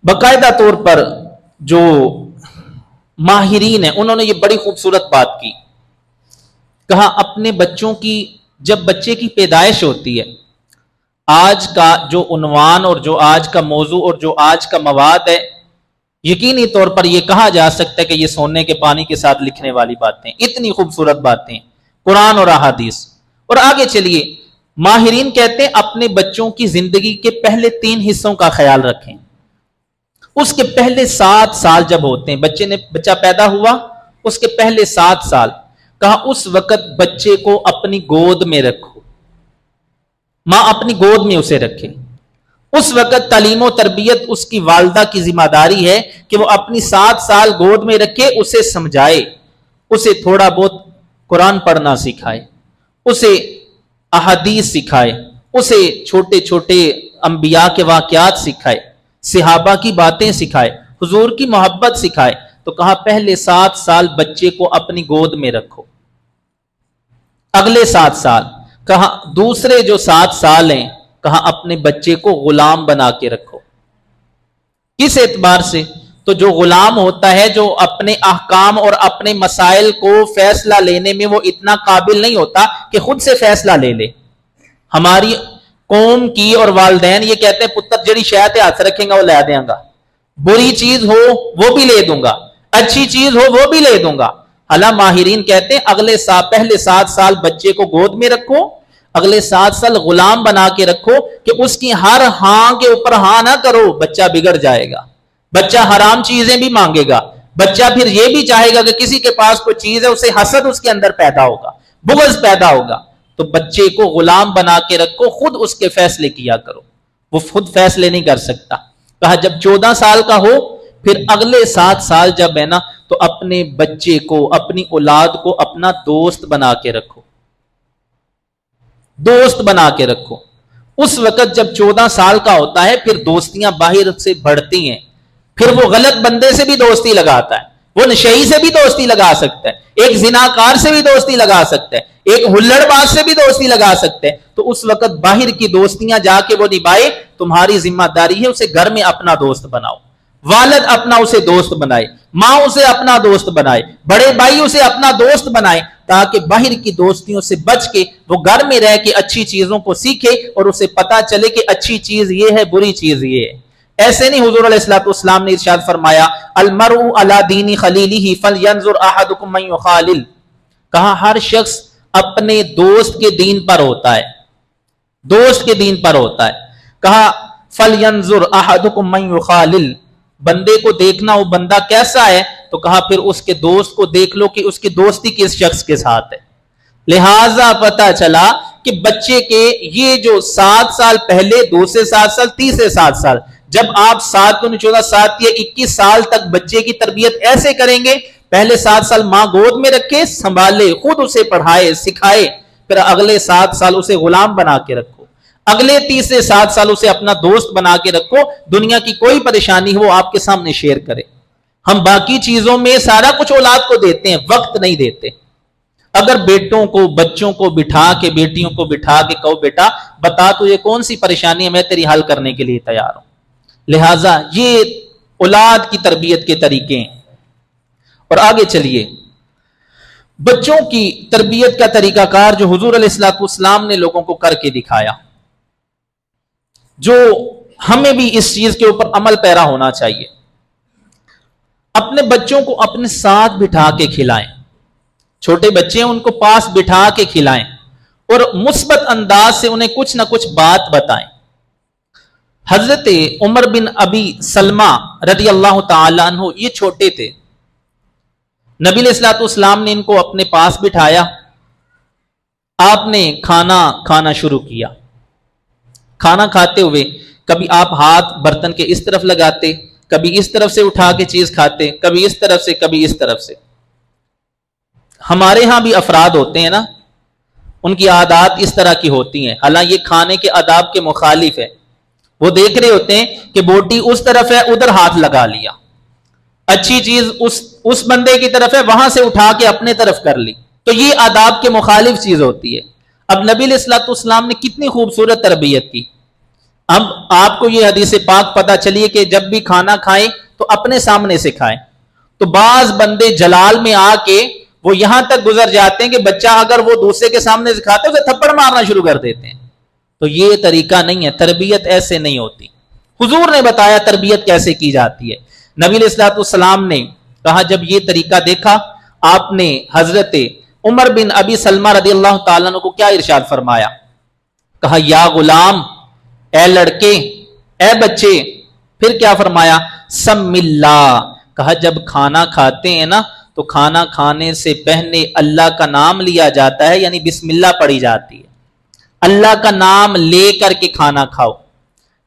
باقاعدہ طور پر جو ماہرین ہیں انہوں نے یہ بڑی خوبصورت بات کی، کہا اپنے بچوں کی جب بچے کی پیدائش ہوتی ہے، آج کا جو عنوان اور جو آج کا موضوع اور جو آج کا مواد ہے، یقینی طور پر یہ کہا جا سکتا ہے کہ یہ سونے کے پانی کے ساتھ لکھنے والی باتیں، اتنی خوبصورت باتیں قرآن اور احادیث۔ اور آگے چلیے، ماہرین کہتے ہیں اپنے بچوں کی زندگی کے پہلے 3 حصوں کا خیال رکھیں۔ اس کے پہلے 7 سال جب ہوتے ہیں، بچہ پیدا ہوا، اس کے پہلے 7 سال، کہا اس وقت بچے کو اپنی گود میں رکھو، ماں اپنی گود میں اسے رکھے۔ اس وقت تعلیم و تربیت اس کی والدہ کی ذمہ داری ہے کہ وہ اپنی 7 سال گود میں رکھے، اسے سمجھائے، اسے تھوڑا بہت قرآن پڑھنا سکھائے، اسے احادیث سکھائے، اسے چھوٹے چھوٹے انبیاء کے واقعات سکھائے، صحابہ کی باتیں سکھائے، حضور کی محبت سکھائے۔ تو کہا پہلے 7 سال بچے کو اپنی گود میں رکھو۔ اگلے 7 سال، کہا دوسرے جو 7 سال ہیں، کہا اپنے بچے کو غلام بنا کے رکھو۔ کس اعتبار سے؟ تو جو غلام ہوتا ہے، جو اپنے احکام اور اپنے مسائل کو فیصلہ لینے میں وہ اتنا قابل نہیں ہوتا کہ خود سے فیصلہ لے لے۔ ہماری قوم کی اور والدین یہ کہتے ہیں پتر جڑی شاید ہاتھ رکھیں گا وہ لے دیں گا، بری چیز ہو وہ بھی لے دوں گا، اچھی چیز ہو وہ بھی لے دوں گا۔ حالانکہ ماہرین کہتے ہیں پہلے 7 سال بچے کو گود میں رکھو، اگلے 7 سال غلام بنا کے رکھو کہ اس کی ہر ہاں کے اوپر ہاں نہ کرو، بچہ بگڑ جائے گا، بچہ حرام چیزیں بھی مانگے گا، بچہ پھر یہ بھی چاہے گا کہ کسی کے پاس کوئی چیز ہے اسے حسد اس کے اندر پیدا ہوگا، بغض پیدا ہوگا۔ تو بچے کو غلام بنا کے رکھو، خود اس کے فیصلے کیا کرو، وہ خود فیصلے نہیں کر سکتا۔ کہا جب 14 سال کا ہو، پھر اگلے 7 سال جب ہے نا، تو اپنے بچے کو، اپنی اولاد کو اپنا دوست بنا کے رکھو، دوست بنا کے رکھو۔ اس وقت جب 14 سال کا ہوتا ہے، پھر دوستیاں باہر سے بڑھتی ہیں، پھر وہ غلط بندے سے بھی دوستی لگاتا ہے، وہ نشئی سے بھی دوستی لگا سکتا ہے، ایک زناکار سے بھی دوستی لگا سکتا ہے، ایک ہلڑ باز سے بھی دوستی لگا سکتے ہیں۔ تو اس وقت باہر کی دوستیاں جا کے وہ نبھائے، تمہاری ذمہ داری ہے اسے گھر میں اپنا دوست بناؤ، والد اپنا اسے دوست بنائے، ماں اسے اپنا دوست بنائے، بڑے بھائی اسے اپنا دوست بنائے، تاکہ باہر کی دوستیوں سے بچ کے وہ گھر میں رہ کے اچھی چیزوں کو سیکھے اور اسے پتا چلے کہ اچھی چیز یہ ہے، بری چیز یہ ہے۔ ایسے نہیں، حضور علیہ السلام نے ارشاد فرمایا المرء علی دین خلیلہ فلینظر احدکم من یخالل، کہا ہر شخص اپنے دوست کے دین پر ہوتا ہے، دوست کے دین پر ہوتا ہے۔ کہا فلینظر احدکم من یخالل، بندے کو دیکھنا وہ بندہ کیسا ہے، تو کہا پھر اس کے دوست کو دیکھ لو کہ اس کی دوستی کس شخص کے ساتھ ہے۔ لہٰذا پتا چلا کہ بچے کے یہ جو 7 سال پہلے، دوسرے 7 سال، تیسرے 7 سال، جب آپ 7 دن 14 7 یا 21 سال تک بچے کی تربیت ایسے کریں گے، پہلے 7 سال ماں گود میں رکھے، سنبھالے، خود اسے پڑھائے سکھائے، پھر اگلے 7 سال اسے غلام بنا کے رکھو، اگلے تیسرے 7 سال اسے اپنا دوست بنا کے رکھو، دنیا کی کوئی پریشانی ہو آپ کے سامنے شیئر کرے۔ ہم باقی چیزوں میں سارا کچھ اولاد کو دیتے ہیں، وقت نہیں دیتے۔ اگر بیٹوں کو، بچوں کو بٹھا کے، بیٹیوں کو بٹھا کے کہو بیٹا بتا تجھے کون سی پریشانی ہے، میں تیری حل کرنے کے لیے تیار ہوں۔ لہٰذا یہ اولاد کی تربیت کے طریقے ہیں۔ اور آگے چلیے، بچوں کی تربیت کا طریقہ کار جو حضور علیہ السلام نے لوگوں کو کر کے دکھایا، جو ہمیں بھی اس چیز کے اوپر عمل پیرا ہونا چاہیے۔ اپنے بچوں کو اپنے ساتھ بٹھا کے کھلائیں، چھوٹے بچے ہیں ان کو پاس بٹھا کے کھلائیں، اور مثبت انداز سے انہیں کچھ نہ کچھ بات بتائیں۔ حضرت عمر بن ابی سلمہ رضی اللہ تعالی عنہ یہ چھوٹے تھے، نبی علیہ السلام نے ان کو اپنے پاس بٹھایا، آپ نے کھانا کھانا شروع کیا۔ کھانا کھاتے ہوئے کبھی آپ ہاتھ برتن کے اس طرف لگاتے، کبھی اس طرف سے اٹھا کے چیز کھاتے، کبھی اس طرف سے، کبھی اس طرف سے۔ ہمارے ہاں بھی افراد ہوتے ہیں نا، ان کی عادات اس طرح کی ہوتی ہیں، حالانکہ یہ کھانے کے آداب کے مخالف ہے۔ وہ دیکھ رہے ہوتے ہیں کہ بوٹی اس طرف ہے، ادھر ہاتھ لگا لیا، اچھی چیز اس بندے کی طرف ہے، وہاں سے اٹھا کے اپنے طرف کر لی، تو یہ آداب کے مخالف چیز ہوتی ہے۔ اب نبی علیہ السلام نے کتنی خوبصورت تربیت کی، अब आपको ये हदीस पाक पता चलिए कि जब भी खाना खाएं तो अपने सामने से खाएं। तो बाज बंदे जलाल में आके वो यहां तक गुजर जाते हैं कि बच्चा अगर वो दूसरे के सामने से खाता है उसे थप्पड़ मारना शुरू कर देते हैं। तो ये तरीका नहीं है, तरबियत ऐसे नहीं होती। हुजूर ने बताया तरबियत कैसे की जाती है। नबी अलैहिस्सलाम ने कहा, जब ये तरीका देखा आपने हजरत उमर बिन अबी सलमा रदियल्लाहु ताला अन्हु को क्या इरशाद फरमाया, कहा या गुलाम, ए लड़के, ए बच्चे। फिर क्या फरमाया, सम्मिल्ला, कहा जब खाना खाते हैं ना तो खाना खाने से पहले अल्लाह का नाम लिया जाता है, यानी बिस्मिल्लाह पढ़ी जाती है। अल्लाह का नाम लेकर के खाना खाओ।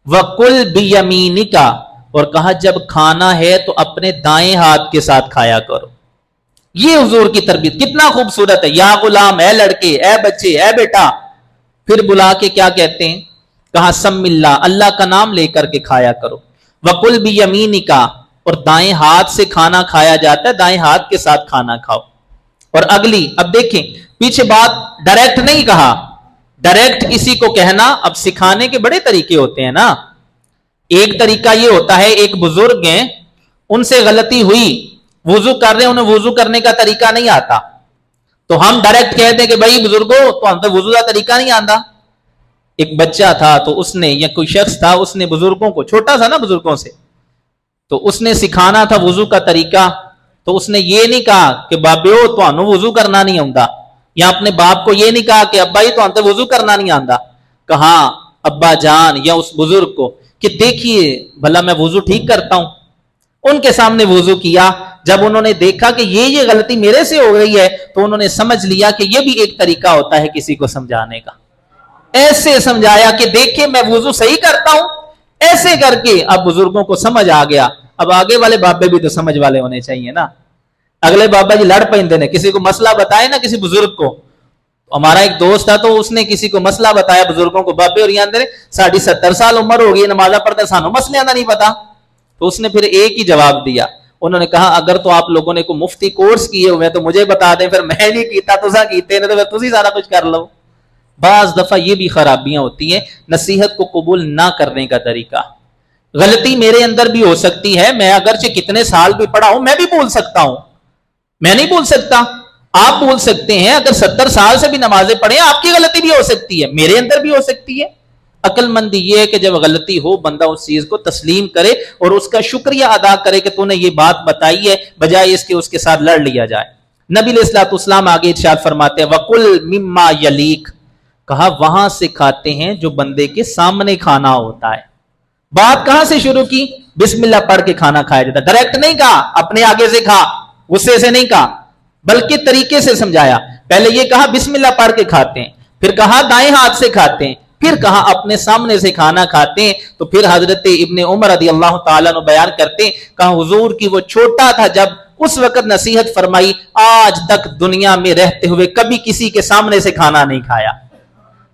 वकुल बियमीनिका, और कहा जब खाना है तो अपने दाएं हाथ के साथ खाया करो। ये हुजूर की तरबियत कितना खूबसूरत है। या गुलाम, ए लड़के, ए बच्चे, ए बेटा। फिर बुला के क्या कहते हैं, कहा सम्मिल्ला, अल्लाह का नाम लेकर के खाया करो। वकुल बियमीनिका, और दाएं हाथ से खाना खाया जाता है, दाएं हाथ के साथ खाना खाओ। और अगली, अब देखें पीछे बात डायरेक्ट नहीं कहा, डायरेक्ट किसी को कहना, अब सिखाने के बड़े तरीके होते हैं ना। एक तरीका ये होता है, एक बुजुर्ग हैं, उनसे गलती हुई, वुजू कर रहे हैं, उन्हें वुजू करने का तरीका नहीं आता, तो हम डायरेक्ट कहते हैं कि भाई बुजुर्गो तो हम तो वुजू का तरीका नहीं आता। एक बच्चा था तो उसने, या कोई शख्स था, उसने बुजुर्गों को, छोटा था ना बुजुर्गों से, तो उसने सिखाना था वुजू का तरीका। तो उसने ये नहीं कहा कि बाबियो तो आनू वुजू करना नहीं आंदा, या अपने बाप को ये नहीं कहा कि अब्बा ही तो आते वुजू करना नहीं आंदा। कहा अब्बा जान या उस बुजुर्ग को कि देखिए भला मैं वुजू ठीक करता हूं। उनके सामने वुजू किया। जब उन्होंने देखा कि ये गलती मेरे से हो गई है तो उन्होंने समझ लिया कि ये भी एक तरीका होता है किसी को समझाने का। ऐसे समझाया कि देखिए मैं वुजू सही करता हूं, ऐसे करके अब बुजुर्गों को समझ आ गया। अब आगे वाले बाबे भी तो समझ वाले होने चाहिए ना। अगले बाबा जी लड़ पैंदे ने, किसी को मसला बताए ना किसी बुजुर्ग को। हमारा एक दोस्त था तो उसने किसी को मसला बताया बुजुर्गों को, बाबे और यहाँ साढ़े 70 साल उम्र हो गई, नमाजा पढ़ते सानू मसले नहीं पता। तो उसने फिर एक ही जवाब दिया, उन्होंने कहा अगर तो आप लोगों ने को मुफ्ती कोर्स किए हुए तो मुझे बता दें, फिर मैं नहीं कीता तुसा कीते ने तो फिर तुसी सारा कुछ कर लो। बाज दफा ये भी खराबियां होती हैं, नसीहत को कबूल ना करने का तरीका। गलती मेरे अंदर भी हो सकती है, मैं अगरचे कितने साल भी पढ़ा हूं मैं भी भूल सकता हूं, मैं नहीं भूल सकता, आप भूल सकते हैं। अगर 70 साल से भी नमाजें पढ़े आपकी गलती भी हो सकती है, मेरे अंदर भी हो सकती है। अक्लमंदी ये है कि जब गलती हो बंदा उस चीज को तस्लीम करे और उसका शुक्रिया अदा करे कि तूने ये बात बताई है, बजाय इसके उसके साथ लड़ लिया जाए। नबी अलैहिस्सलाम आगे इरशाद फरमाते हैं वकुल मिम्मा यलीक, कहा वहां से खाते हैं जो बंदे के सामने खाना होता है। बात कहां से शुरू की, बिस्मिल्लाह पढ़ के खाना खाया जाता है। डायरेक्ट नहीं कहा अपने आगे से खा, गुस्से से नहीं कहा, बल्कि तरीके से समझाया। पहले ये कहा बिस्मिल्लाह पढ़ के खाते हैं, फिर कहा दाएं हाथ से खाते हैं, फिर कहा अपने सामने से खाना खाते हैं। तो फिर हजरत इब्ने उमर रदियल्लाहु ताला अन्हु बयान करते हैं, कहा हुजूर की वो छोटा था जब उस वक्त नसीहत फरमाई, आज तक दुनिया में रहते हुए कभी किसी के सामने से खाना नहीं खाया,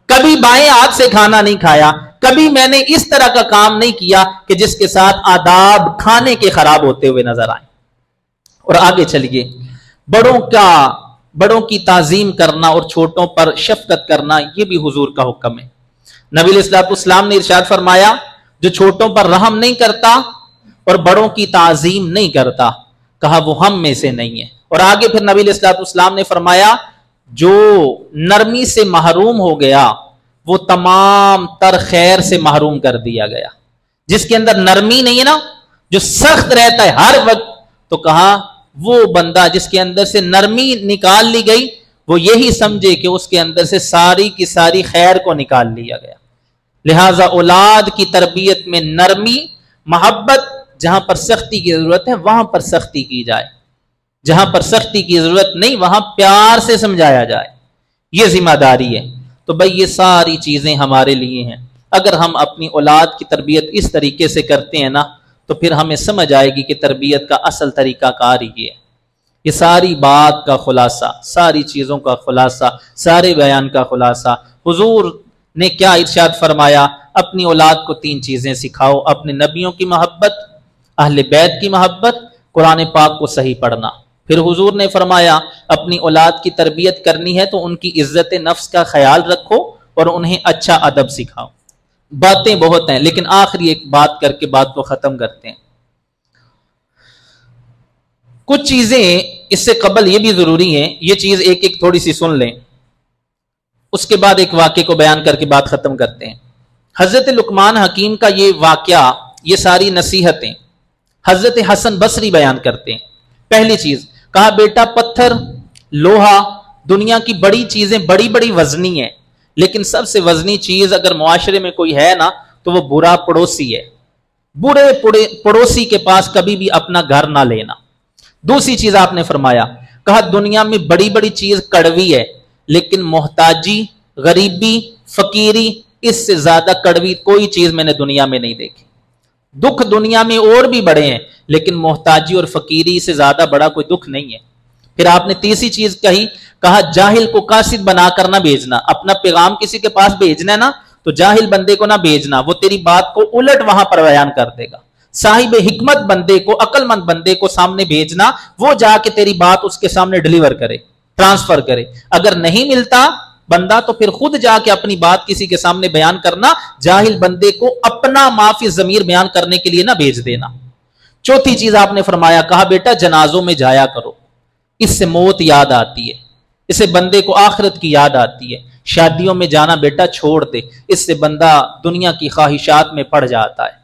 कभी बाएं हाथ से खाना नहीं खाया, कभी मैंने इस तरह का काम नहीं किया कि जिसके साथ आदाब खाने के खराब होते हुए नजर आए। और आगे चलिए, बड़ों की ताजीम करना और छोटों पर शफकत करना, यह भी हुजूर का हुक्म है। नबी अलैहिस्सलाम ने इरशाद फरमाया जो छोटों पर रहम नहीं करता और बड़ों की ताजीम नहीं करता, कहा वो हम में से नहीं है। और आगे फिर नबी अलैहिस्सलाम ने फरमाया जो नरमी से महरूम हो गया वो तमाम तर खैर से महरूम कर दिया गया। जिसके अंदर नरमी नहीं है ना, जो सख्त रहता है हर वक्त, तो कहा वो बंदा जिसके अंदर से नरमी निकाल ली गई वो यही समझे कि उसके अंदर से सारी की सारी खैर को निकाल लिया गया। लिहाजा औलाद की तरबियत में नरमी, मोहब्बत, जहां पर सख्ती की जरूरत है वहां पर सख्ती की जाए, जहां पर सख्ती की जरूरत नहीं वहां प्यार से समझाया जाए, ये जिम्मेदारी है। तो भाई ये सारी चीजें हमारे लिए हैं। अगर हम अपनी औलाद की तरबियत इस तरीके से करते हैं ना तो फिर हमें समझ आएगी कि तरबियत का असल तरीका कार ही है। ये सारी बात का खुलासा, सारी चीजों का खुलासा, सारे बयान का खुलासा, हुजूर ने क्या इरशाद फरमाया, अपनी औलाद को 3 चीजें सिखाओ, अपने नबियों की मोहब्बत, अहले बैत की मोहब्बत, कुरान पाक को सही पढ़ना। फिर हुजूर ने फरमाया अपनी औलाद की तरबियत करनी है तो उनकी इज्जत नफ्स का ख्याल रखो और उन्हें अच्छा अदब सिखाओ। बातें बहुत हैं, लेकिन आखिरी एक बात करके बात को खत्म करते हैं। कुछ चीजें इससे कबल ये भी जरूरी हैं, ये चीज एक एक थोड़ी सी सुन लें, उसके बाद एक वाक्य को बयान करके बात खत्म करते हैं। हजरत लुकमान हकीम का ये वाक्या, ये सारी नसीहतें हजरत हसन बसरी बयान करते हैं। पहली चीज कहा, बेटा पत्थर, लोहा, दुनिया की बड़ी चीजें बड़ी बड़ी वजनी है, लेकिन सबसे वजनी चीज अगर मुआशरे में कोई है ना तो वो बुरा पड़ोसी है। बुरे पड़ोसी के पास कभी भी अपना घर ना लेना। दूसरी चीज आपने फरमाया, कहा दुनिया में बड़ी बड़ी चीज कड़वी है, लेकिन मोहताजी, गरीबी, फकीरी, इससे ज्यादा कड़वी कोई चीज मैंने दुनिया में नहीं देखी। दुख दुनिया में और भी बड़े हैं, लेकिन मोहताजी और फकीरी से ज्यादा बड़ा कोई दुख नहीं है। फिर आपने तीसरी चीज कही, कहा जाहिल को कासिद बनाकर ना भेजना। अपना पैगाम किसी के पास भेजना है ना तो जाहिल बंदे को ना भेजना, वो तेरी बात को उलट वहां पर बयान कर देगा। साहिब हिकमत बंदे को, अक्लमंद बंदे को सामने भेजना, वो जाके तेरी बात उसके सामने डिलीवर करे, ट्रांसफर करे। अगर नहीं मिलता बंदा तो फिर खुद जाके अपनी बात किसी के सामने बयान करना, जाहिल बंदे को अपना माफी जमीर बयान करने के लिए ना भेज देना। चौथी चीज आपने फरमाया, कहा बेटा जनाजों में जाया करो, इससे मौत याद आती है, इससे बंदे को आखिरत की याद आती है। शादियों में जाना बेटा छोड़ दे, इससे बंदा दुनिया की ख्वाहिशात में पड़ जाता है।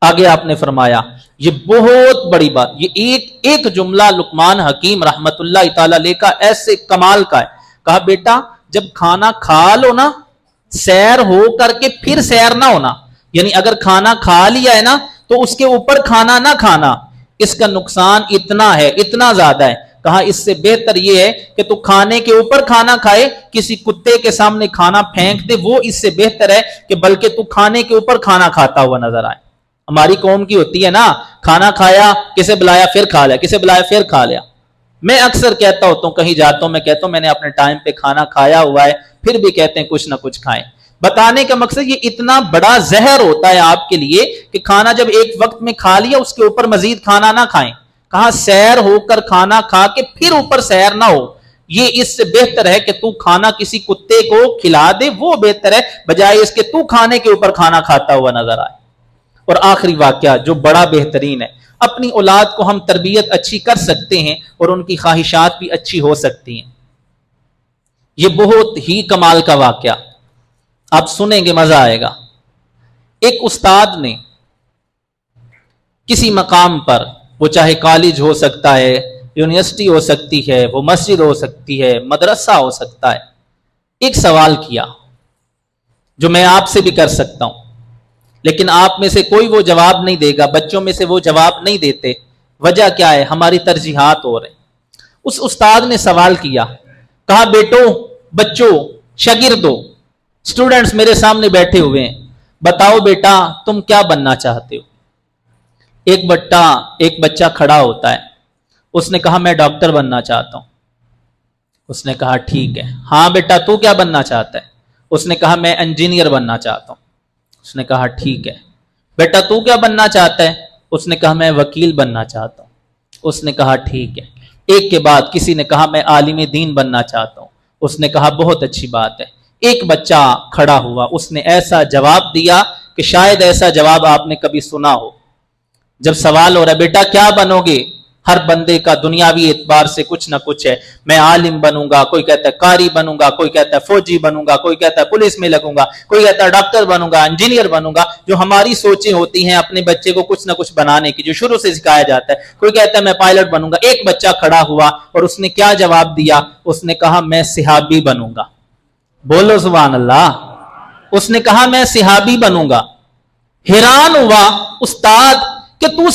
आगे आपने फरमाया, ये बहुत बड़ी बात, ये एक एक जुमला लुकमान हकीम रहमतुल्लाह तआला अलैह का ऐसे कमाल का है। कहा बेटा जब खाना खा लो ना, सैर हो करके फिर सैर ना होना, यानी अगर खाना खा लिया है ना तो उसके ऊपर खाना ना खाना, इसका नुकसान इतना है, इतना ज्यादा है। कहा इससे बेहतर यह है कि तू खाने के ऊपर खाना खाए, किसी कुत्ते के सामने खाना फेंक दे, वो इससे बेहतर है कि बल्कि तू खाने के ऊपर खाना खाता हुआ नजर आए। हमारी कौम की होती है ना, खाना खाया, किसे बुलाया फिर खा लिया, किसे बुलाया फिर खा लिया। मैं अक्सर कहता होता हूं, कहीं जाता हूं, मैं कहता हूं मैंने अपने टाइम पे खाना खाया हुआ है, फिर भी कहते हैं कुछ ना कुछ खाएं। बताने का मकसद ये इतना बड़ा जहर होता है आपके लिए कि खाना जब एक वक्त में खा लिया उसके ऊपर मजीद खाना ना खाएं। कहा सैर होकर खाना खा के फिर ऊपर सैर ना हो, ये इससे बेहतर है कि तू खाना किसी कुत्ते को खिला दे, वो बेहतर है बजाय इसके तू खाने के ऊपर खाना खाता हुआ नजर आए। और आखिरी वाकया जो बड़ा बेहतरीन है, अपनी औलाद को हम तरबियत अच्छी कर सकते हैं और उनकी ख्वाहिशात भी अच्छी हो सकती हैं। ये बहुत ही कमाल का वाकया, आप सुनेंगे मजा आएगा। एक उस्ताद ने किसी मकाम पर, वो चाहे कॉलेज हो सकता है, यूनिवर्सिटी हो सकती है, वो मस्जिद हो सकती है, मदरसा हो सकता है, एक सवाल किया जो मैं आपसे भी कर सकता हूं, लेकिन आप में से कोई वो जवाब नहीं देगा, बच्चों में से वो जवाब नहीं देते। वजह क्या है? हमारी तरजीहात हो रहे। उस उस्ताद ने सवाल किया, कहा बेटो, बच्चों, शागिर्दों, स्टूडेंट्स मेरे सामने बैठे हुए हैं, बताओ बेटा तुम क्या बनना चाहते हो? एक बच्चा खड़ा होता है, उसने कहा मैं डॉक्टर बनना चाहता हूं। उसने कहा ठीक है। हाँ बेटा तू क्या बनना चाहता है? उसने कहा मैं इंजीनियर बनना चाहता हूं। उसने कहा ठीक है। बेटा तू क्या बनना चाहता है? उसने कहा मैं वकील बनना चाहता हूं। उसने कहा ठीक है। एक के बाद किसी ने कहा मैं आलिम दीन बनना चाहता हूं। उसने कहा बहुत अच्छी बात है। एक बच्चा खड़ा हुआ, उसने ऐसा जवाब दिया कि शायद ऐसा जवाब आपने कभी सुना हो। जब सवाल हो रहा है बेटा क्या बनोगे, हर बंदे का दुनियावी एतबार से कुछ ना कुछ है। मैं आलिम बनूंगा, कोई कहता है कारी बनूंगा, कोई कहता है फौजी बनूंगा, कोई कहता है पुलिस में लगूंगा, कोई कहता है डॉक्टर बनूंगा, इंजीनियर बनूंगा। जो हमारी सोचें होती हैं अपने बच्चे को कुछ ना कुछ बनाने की, जो शुरू से सिखाया जाता है। कोई कहता है मैं पायलट बनूंगा। एक बच्चा खड़ा हुआ और उसने क्या जवाब दिया? उसने कहा मैं सिहाबी बनूंगा। बोलो सुभान अल्लाह। उसने कहा मैं सिहाबी बनूंगा। हैरान हुआ उस्ताद कि तू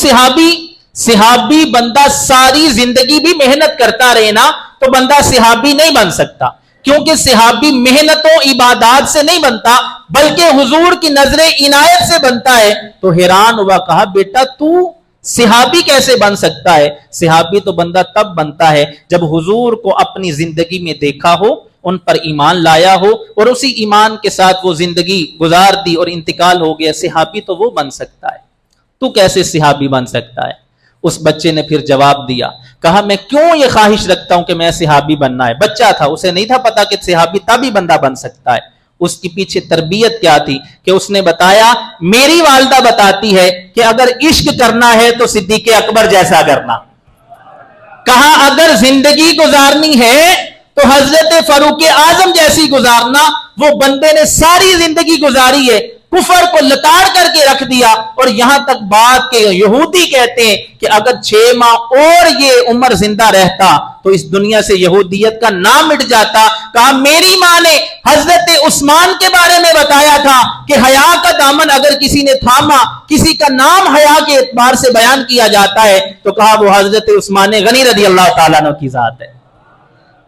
सिहाबी बंदा सारी जिंदगी भी मेहनत करता रहे ना तो बंदा सिहाबी नहीं बन सकता, क्योंकि सिहाबी मेहनतों इबादत से नहीं बनता बल्कि हुजूर की नजरे इनायत से बनता है। तो हैरान हुआ, कहा बेटा तू सिहाबी कैसे बन सकता है? सिहाबी तो बंदा तब बनता है जब हुजूर को अपनी जिंदगी में देखा हो, उन पर ईमान लाया हो और उसी ईमान के साथ वो जिंदगी गुजार दी और इंतकाल हो गया। सिहाबी तो वो बन सकता है, तू कैसे सिहाबी बन सकता है? उस बच्चे ने फिर जवाब दिया, कहा मैं क्यों ये ख्वाहिश रखता हूं कि मैं सिहाबी बनना है। बच्चा था, उसे नहीं था पता कि सिहाबी तभी बंदा बन सकता है। उसके पीछे तरबियत क्या थी कि उसने बताया, मेरी वालदा बताती है कि अगर इश्क करना है तो सिद्दीक़ अकबर जैसा करना। कहा अगर जिंदगी गुजारनी है तो हजरत फारूक आजम जैसी गुजारना। वो बंदे ने सारी जिंदगी गुजारी है, कुफर को लताड़ करके रख दिया, और यहां तक बात के यहूदी कहते हैं कि अगर 6 माह और ये उम्र जिंदा रहता तो इस दुनिया से यहूदियत का नाम मिट जाता। कहा मेरी मां ने हजरत उस्मान के बारे में बताया था कि हया का दामन अगर किसी ने थामा, किसी का नाम हया के एतबार से बयान किया जाता है, तो कहा वो हजरत उस्मान गनी रज़ी अल्लाह ताला अन्हु की जात है।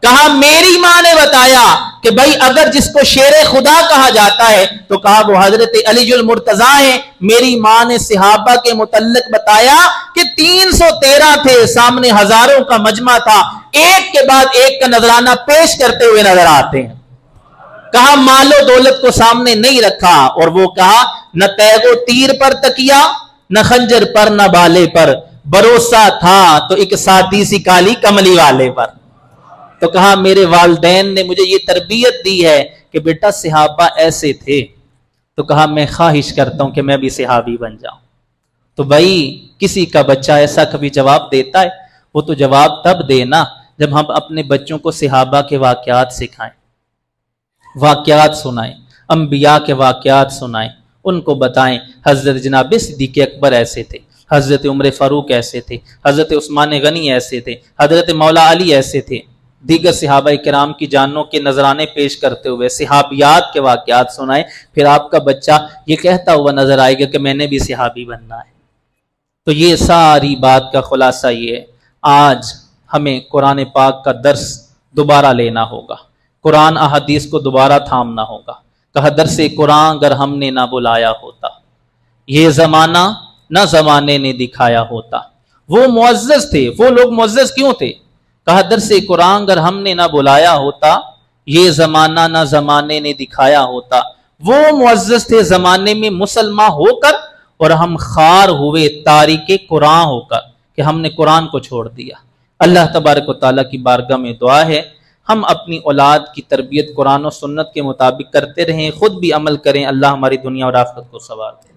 कहा मेरी मां ने बताया कि भाई अगर जिसको शेरे खुदा कहा जाता है तो कहा वो हजरत अलीजुल मुर्तजा है। मेरी मां ने सहाबा के मुतल्लिक बताया कि 313 थे, सामने हजारों का मजमा था, एक के बाद एक का नजराना पेश करते हुए नजर आते हैं। कहा मालो दौलत को सामने नहीं रखा, और वो कहा न तैगो तीर पर तकिया, न खंजर पर, न बाले पर, भरोसा था तो एक सादी सी काली कमली वाले पर। तो कहा मेरे वालिदैन ने मुझे ये तरबियत दी है कि बेटा सहाबा ऐसे थे। तो कहा मैं ख्वाहिश करता हूं कि मैं भी सहाबी बन जाऊं। तो भाई किसी का बच्चा ऐसा कभी जवाब देता है, वो तो जवाब तब देना जब हम अपने बच्चों को सहाबा के वाकयात सिखाएं, वाकयात सुनाएं, अंबिया के वाकयात सुनाएं, उनको बताएं हजरत जनाब सिद्दीक़ अकबर ऐसे थे, हजरत उमर फारूक ऐसे थे, हजरत उस्मान गनी ऐसे थे, हजरत मौला अली ऐसे थे। दीगर सहाबा किराम की जानों के नजराने पेश करते हुए सहाबियात के वाकयात सुनाए, फिर आपका बच्चा ये कहता हुआ नजर आएगा कि मैंने भी सहाबी बनना है। तो ये सारी बात का खुलासा ये है, आज हमें कुरान पाक का दर्स दोबारा लेना होगा, कुरान अहदीस को दोबारा थामना होगा। कहा दर्स कुरान अगर हमने ना बुलाया होता, ये जमाना ना जमाने ने दिखाया होता। वो मुअज़्ज़ज़ थे, वो लोग मुअज़्ज़ज़ क्यों थे? कहा दर्स कुरान अगर हमने ना बुलाया होता, ये जमाना ना जमाने ने दिखाया होता। वो मुअज़्ज़ज़ थे जमाने में मुसलमान होकर, और हम खार हुए तारीके कुरान होकर कि हमने कुरान को छोड़ दिया। अल्लाह तबारक व तआला की बारगाह में दुआ है हम अपनी औलाद की तरबियत कुरान और सुन्नत के मुताबिक करते रहें, खुद भी अमल करें। अल्लाह हमारी दुनिया और आखिरत को सवार दे।